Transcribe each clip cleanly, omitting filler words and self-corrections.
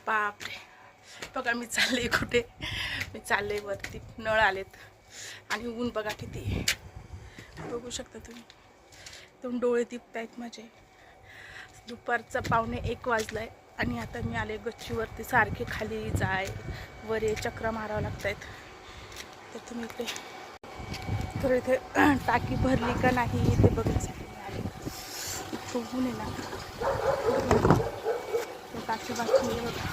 बापरे, बघा मी चालले कुठे, मी चालले वरती. नळ आलेत आणि ऊन बघा किती, बघू शकता तुम्ही. दोन डोळे दिपत आहेत माझे. दुपारचा 1:45 वाजलाय आणि आता मी आले गच्चीवरती. सारखे खाली जाय वर ये चक्रा मारावं लागत आहेत. तर तुम्ही इथे तर इथे टाकी भरली का नाही ते बघण्यासाठी मी आले. इतकं ऊन आहे ना. टाकी बाकी बघा,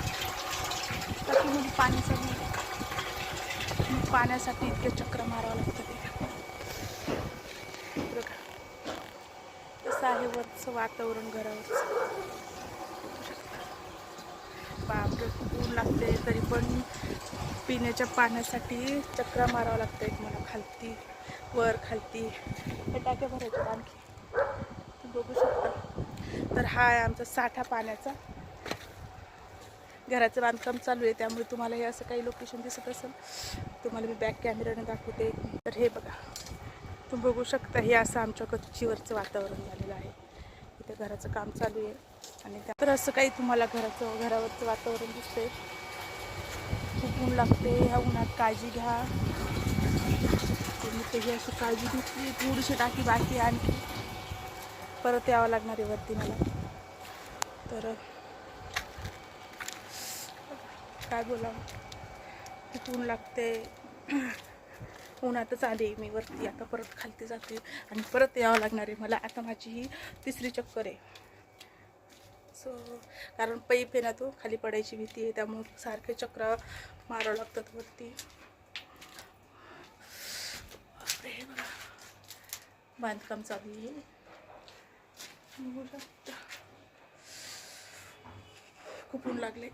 टाकीमध्ये पाणी चालू आहे. पाण्यासाठी इतके चक्र मारावं लागतं ते बघा. कसं आहे वरचं वातावरण घरावरचं. बापरे, खूप ऊन लागते. तरी पण पिण्याच्या पाण्यासाठी चक्रा मारावं लागतं एक मला. खालती वर खालती हे टाक्या भरायच्या आणखी बघू शकता. तर हा आहे आमचा साठा पाण्याचा. घराचं बांधकाम चालू आहे त्यामुळे तुम्हाला हे असं काही लोकेशन दिसत असेल. तुम्हाला मी बॅक कॅमेऱ्याने दाखवते. तर हे बघा, तुम्ही बघू शकता. हे असं आमच्या गच्चीवरचं वातावरण झालेलं आहे. इथे घराचं काम चालू आहे आणि तर असं काही तुम्हाला घरावरचं वातावरण दिसतंय. खूप ऊन लागते. ह्या उन्हात काळजी घ्या. तुम्ही त्याची अशी काळजी घेतली. थोडीशी टाकी बाकी आणखी परत यावं लागणार आहे वरती मला. तर काय बोलावं, खूप ऊन लागते. उन्हातच आले मी वरती. आता परत खालती जाते आणि परत यावं लागणार आहे मला. आता माझी ही 3री चक्कर आहे. सो कारण पैप आहे ना, तो खाली पडायची भीती आहे त्यामुळे सारखे चक्र मारावं लागतात वरती. हे बघा, बांधकाम चालू आहे. बघू शकता खूप ऊन लागले.